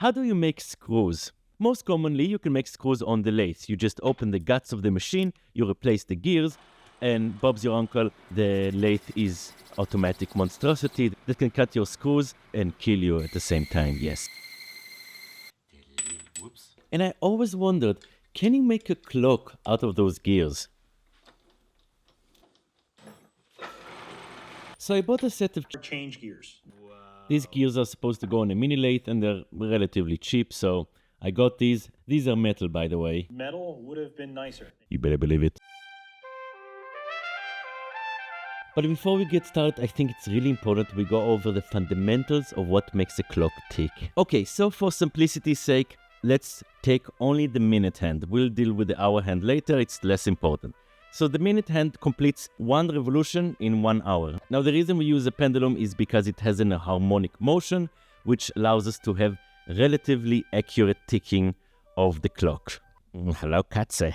How do you make screws? Most commonly, you can make screws on the lathe. You just open the guts of the machine, you replace the gears, and Bob's your uncle, the lathe is automatic monstrosity that can cut your screws and kill you at the same time, yes. Whoops. And I always wondered, can you make a clock out of those gears? So I bought a set of change gears. Wow. These gears are supposed to go on a mini lathe and they're relatively cheap, so I got these. These are metal, by the way. Metal would have been nicer. You better believe it. But before we get started, I think it's really important we go over the fundamentals of what makes a clock tick. Okay, so for simplicity's sake, let's take only the minute hand. We'll deal with the hour hand later, it's less important. So the minute hand completes 1 revolution in 1 hour. Now the reason we use a pendulum is because it has a harmonic motion, which allows us to have relatively accurate ticking of the clock. Hello, Katze.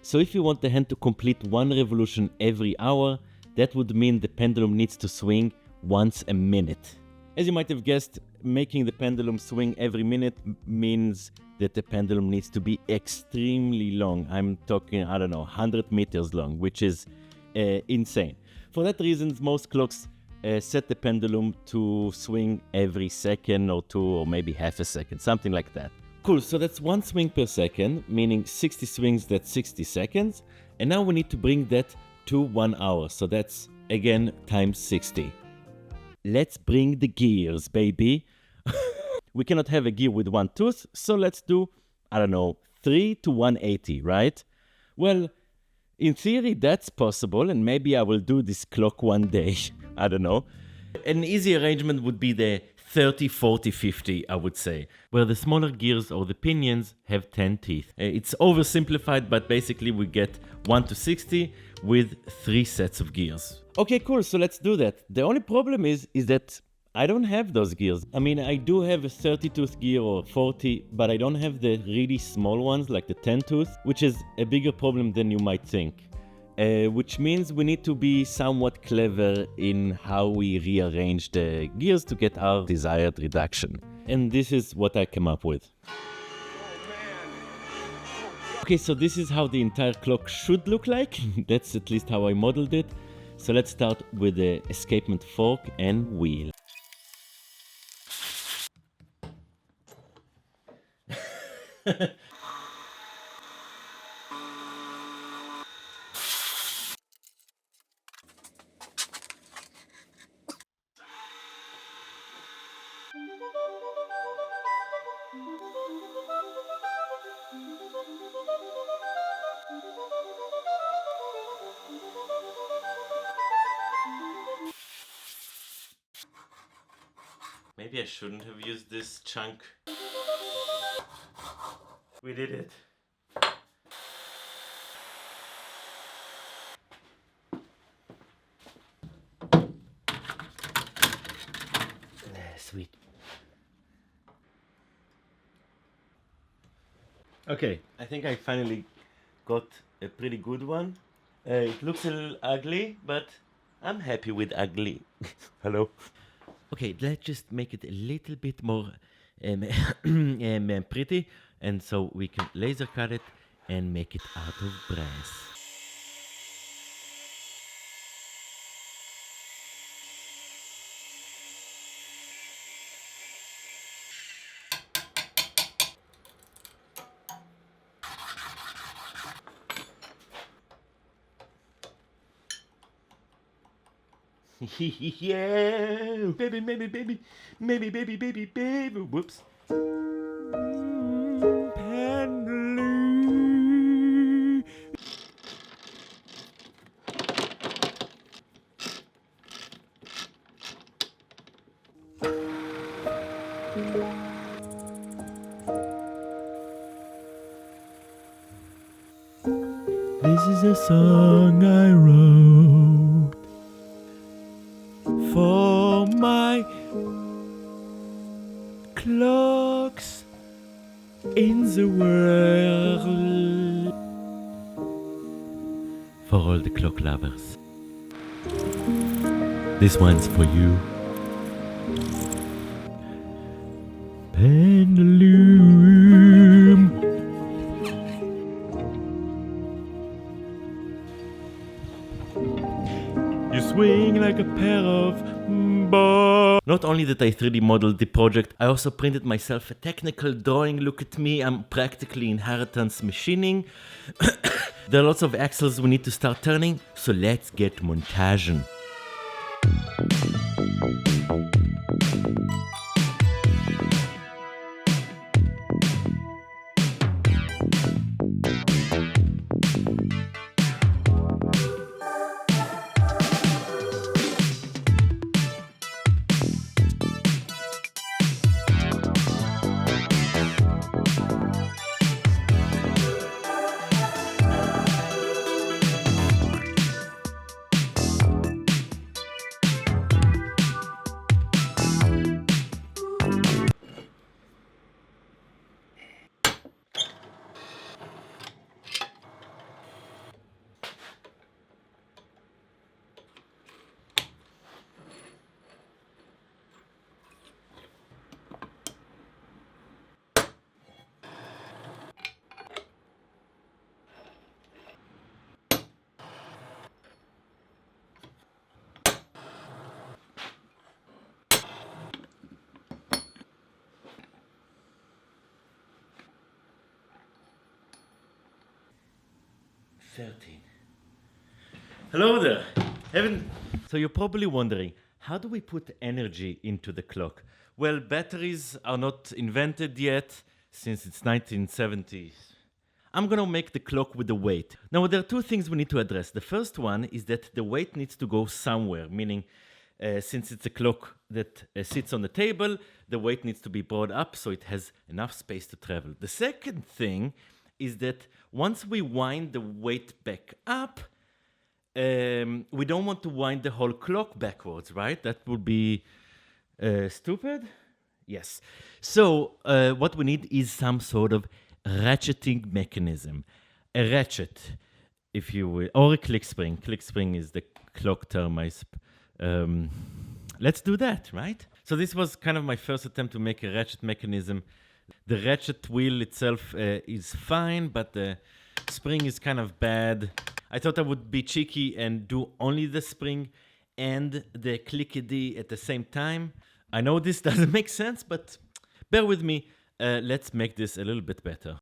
So if you want the hand to complete 1 revolution every hour, that would mean the pendulum needs to swing once a minute. As you might have guessed, making the pendulum swing every minute means that the pendulum needs to be extremely long. I'm talking, 100 meters long, which is insane. For that reason, most clocks set the pendulum to swing every second or 2 or maybe half a second, something like that. Cool, so that's 1 swing per second, meaning 60 swings, that's 60 seconds. And now we need to bring that to 1 hour, so that's, again, times 60. Let's bring the gears, baby. We cannot have a gear with 1 tooth, so let's do, 3 to 180, right? Well, in theory, that's possible, and maybe I will do this clock one day. I don't know. An easy arrangement would be the 30, 40, 50, I would say, where the smaller gears or the pinions have 10 teeth. It's oversimplified, but basically we get 1 to 60 with 3 sets of gears. Okay, cool, so let's do that. The only problem is that I don't have those gears. I mean, I do have a 30-tooth gear or 40, but I don't have the really small ones like the 10-tooth, which is a bigger problem than you might think. Which means we need to be somewhat clever in how we rearrange the gears to get our desired reduction. And this is what I came up with. Okay, so this is how the entire clock should look like. That's at least how I modeled it. So let's start with the escapement fork and wheel. Maybe I shouldn't have used this chunk. We did it. Sweet. Okay, I think I finally got a pretty good one. It looks a little ugly, but I'm happy with ugly. Hello. Okay, let's just make it a little bit more pretty, and so we can laser cut it and make it out of brass. Yeah, baby, maybe, baby, maybe, baby, baby, baby. Whoops. Pendulum. This is a song I wrote for my clocks in the world. For all the clock lovers. This one's for you. pendulum. You swing like a pair of balls. Not only did I 3D model the project, I also printed myself a technical drawing. Look at me, I'm practically inheritance machining. There are lots of axles we need to start turning, so let's get montaging. Hello there. So you're probably wondering, how do we put energy into the clock? Well, batteries are not invented yet, since it's 1970s. I'm gonna make the clock with the weight. Now, there are two things we need to address. The first one is that the weight needs to go somewhere, meaning since it's a clock that sits on the table, the weight needs to be brought up so it has enough space to travel. The second thing is that once we wind the weight back up, we don't want to wind the whole clock backwards, right? That would be stupid. Yes. So what we need is some sort of ratcheting mechanism. A ratchet, if you will, or a click spring. Click spring is the clock term. Let's do that, right? So this was kind of my first attempt to make a ratchet mechanism. The ratchet wheel itself is fine, but the spring is kind of bad. I thought I would be cheeky and do only the spring and the clickety at the same time. I know this doesn't make sense, but bear with me. Let's make this a little bit better.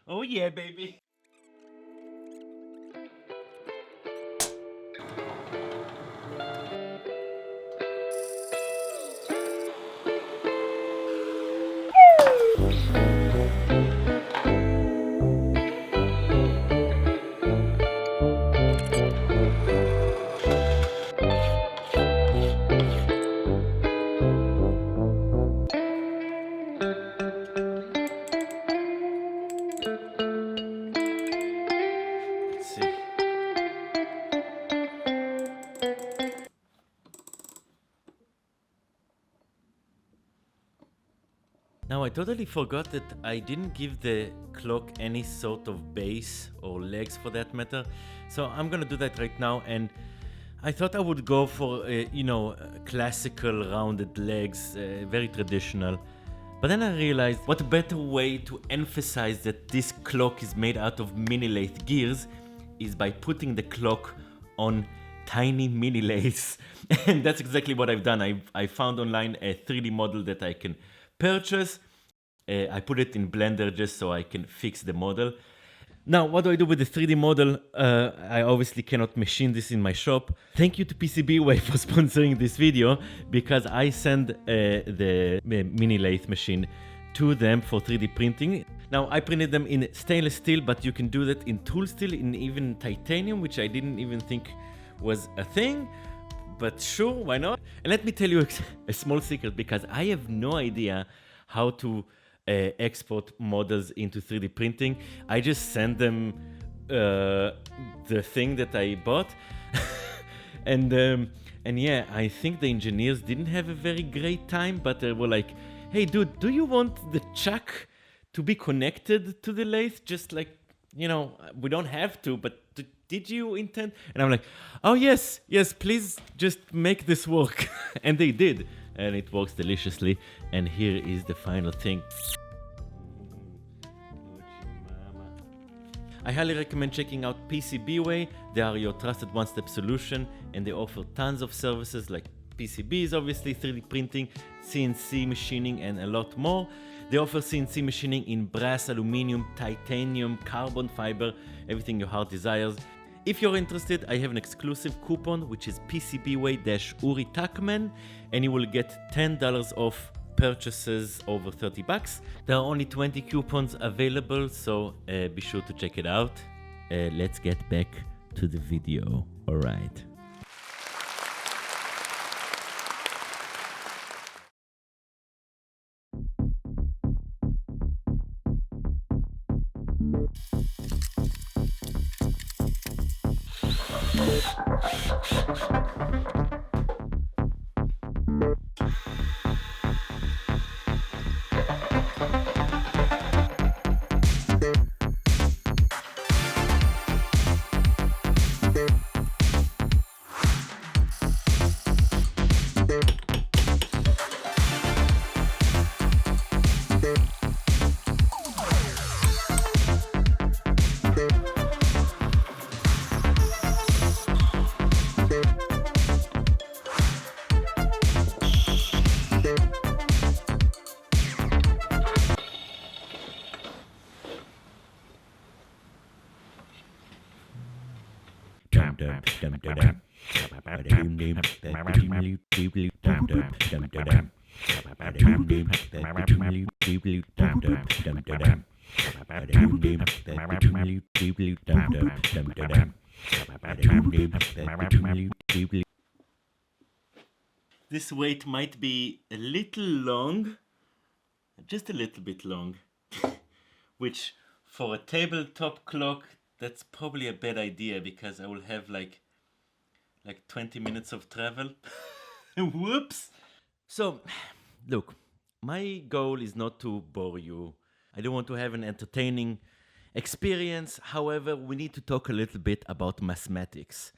Oh yeah, baby. Now I totally forgot that I didn't give the clock any sort of base or legs for that matter. So I'm gonna do that right now, and I thought I would go for classical rounded legs, very traditional. But then I realized what better way to emphasize that this clock is made out of mini lathe gears is by putting the clock on tiny mini lathes. And that's exactly what I've done. I found online a 3D model that I can purchase. I put it in Blender just so I can fix the model. Now, what do I do with the 3D model? I obviously cannot machine this in my shop. Thank you to PCBWay for sponsoring this video, because I send the mini lathe machine to them for 3D printing. Now, I printed them in stainless steel, but you can do that in tool steel, in even titanium, which I didn't even think was a thing. But sure, why not? And let me tell you a small secret, because I have no idea how to export models into 3D printing. I just send them the thing that I bought. and yeah, I think the engineers didn't have a very great time, but they were like, hey dude, do you want the chuck to be connected to the lathe? Just like we don't have to, but did you intend? And I'm like, oh, yes, please just make this work. And they did. And it works deliciously. And here is the final thing. I highly recommend checking out PCBWay. They are your trusted one-step solution, and they offer tons of services like PCBs, obviously, 3D printing, CNC machining, and a lot more. They offer CNC machining in brass, aluminum, titanium, carbon fiber, everything your heart desires. If you're interested, I have an exclusive coupon, which is PCBWay-Uri Tuchman, and you will get $10 off purchases over $30. There are only 20 coupons available, so be sure to check it out. Let's get back to the video. All right. This wait might be a little long, just a little bit long, which for a tabletop clock, that's probably a bad idea because I will have like 20 minutes of travel. Whoops! So, look, my goal is not to bore you. I don't want to have an entertaining experience. However, we need to talk a little bit about mathematics.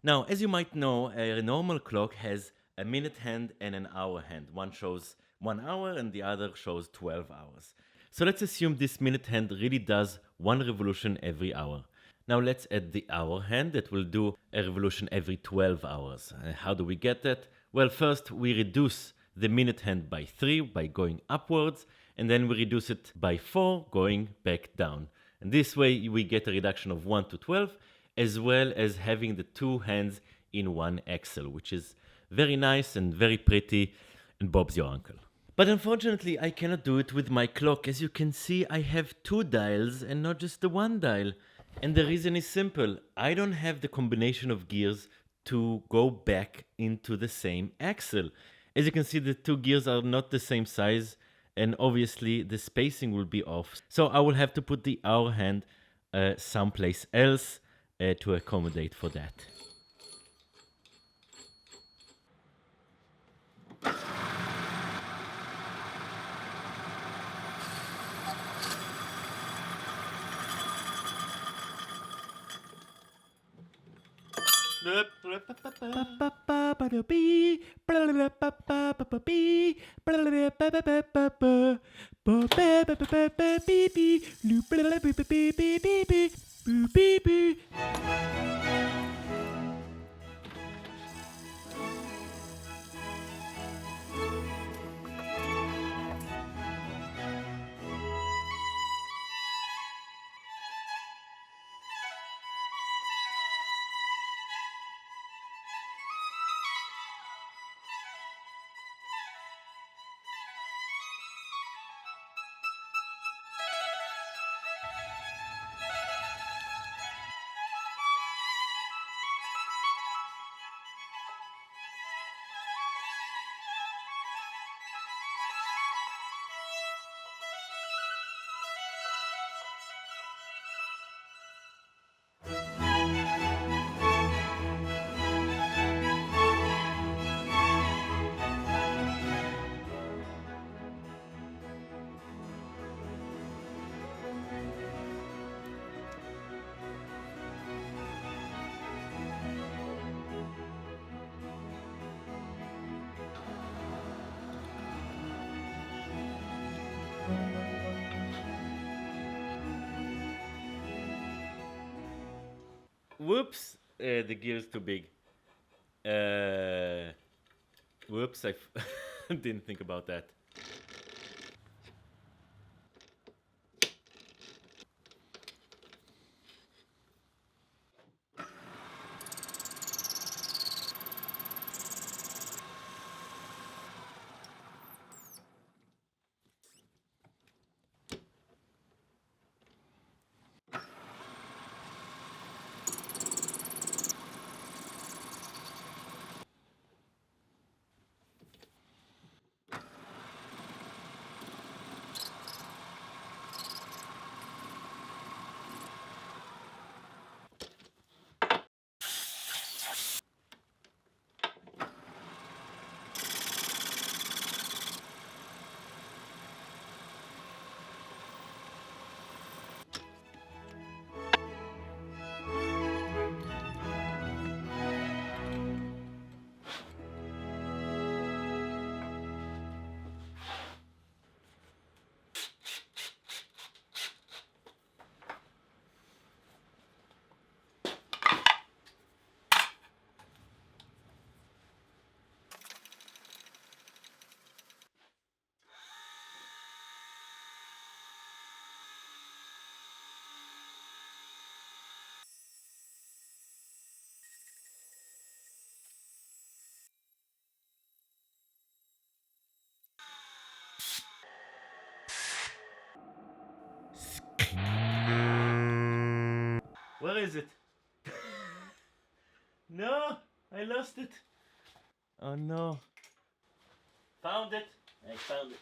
Now, as you might know, a normal clock has a minute hand and an hour hand. One shows 1 hour and the other shows 12 hours. So let's assume this minute hand really does 1 revolution every hour. Now let's add the hour hand that will do a revolution every 12 hours. How do we get that? Well, first we reduce the minute hand by 3 by going upwards, and then we reduce it by 4 going back down. And this way we get a reduction of 1 to 12, as well as having the 2 hands in one axle, which is very nice and very pretty, and Bob's your uncle. But unfortunately, I cannot do it with my clock. As you can see, I have 2 dials and not just the 1 dial. And the reason is simple. I don't have the combination of gears to go back into the same axle. As you can see, the 2 gears are not the same size, and obviously the spacing will be off. So I will have to put the hour hand someplace else to accommodate for that. Whoops, the gear is too big. Whoops, I didn't think about that. Where is it? No, I lost it. Oh no. Found it. I found it.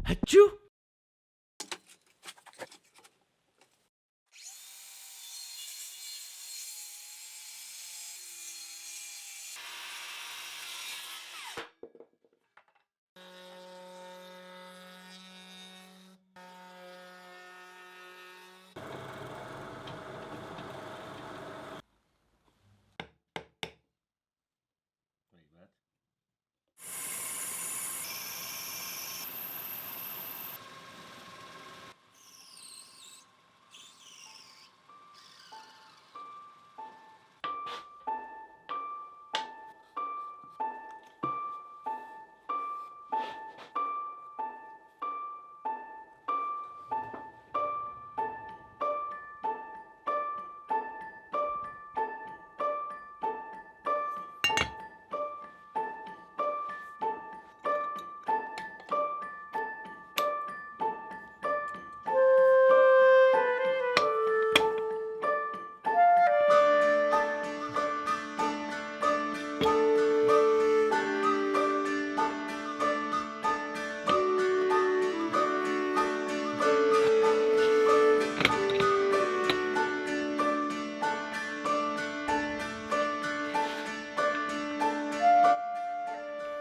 Achoo! Wait, what?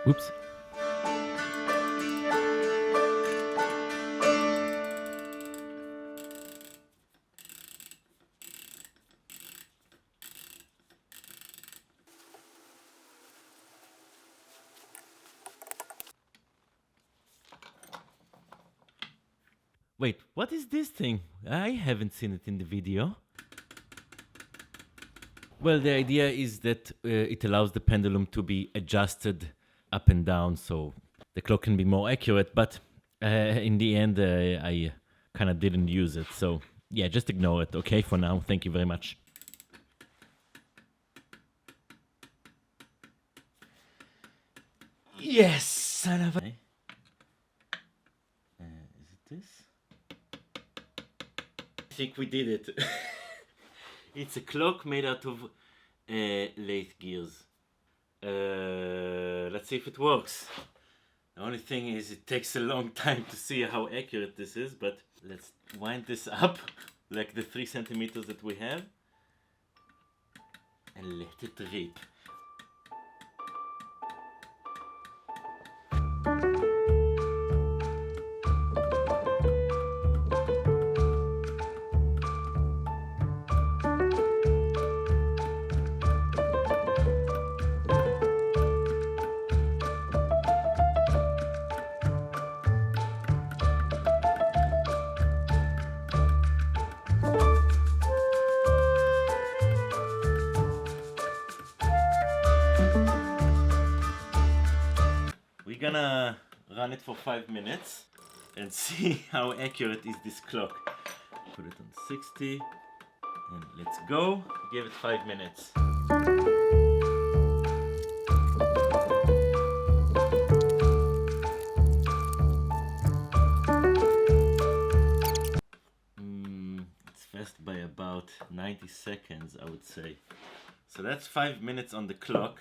Whoops. Wait, what is this thing? I haven't seen it in the video. Well, the idea is that it allows the pendulum to be adjusted up and down so the clock can be more accurate, but in the end I kind of didn't use it, so yeah, just ignore it, okay, for now. Thank you very much. Yes, son of a... is it this? I think we did it. It's a clock made out of lathe gears. Let's see if it works. The only thing is it takes a long time to see how accurate this is, but let's wind this up like the 3 centimeters that we have and let it rip. gonna run it for 5 minutes and see how accurate is this clock. Put it on 60 and let's go. Give it 5 minutes. It's fast by about 90 seconds, I would say. So that's 5 minutes on the clock,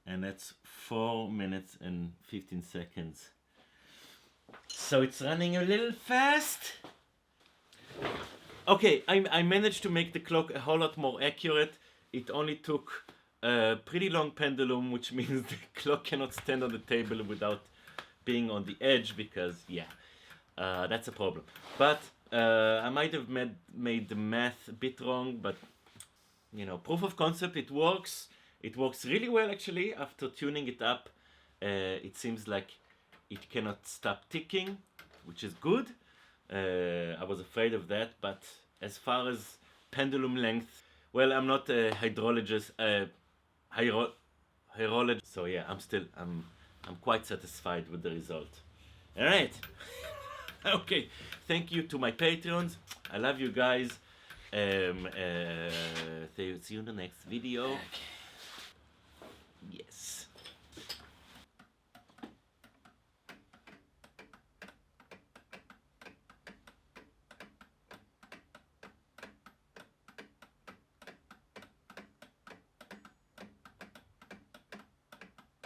and that's 4 minutes and 15 seconds. So it's running a little fast. Okay, I managed to make the clock a whole lot more accurate. It only took a pretty long pendulum, which means the clock cannot stand on the table without being on the edge, because that's a problem. But I might have made the math a bit wrong, but you know, proof of concept, it works. It works really well actually. After tuning it up, it seems like it cannot stop ticking, which is good. I was afraid of that, but as far as pendulum length, well, I'm not a hydrologist, so yeah, I'm quite satisfied with the result. All right. Okay, thank you to my Patreons. I love you guys. See you in the next video. Yes.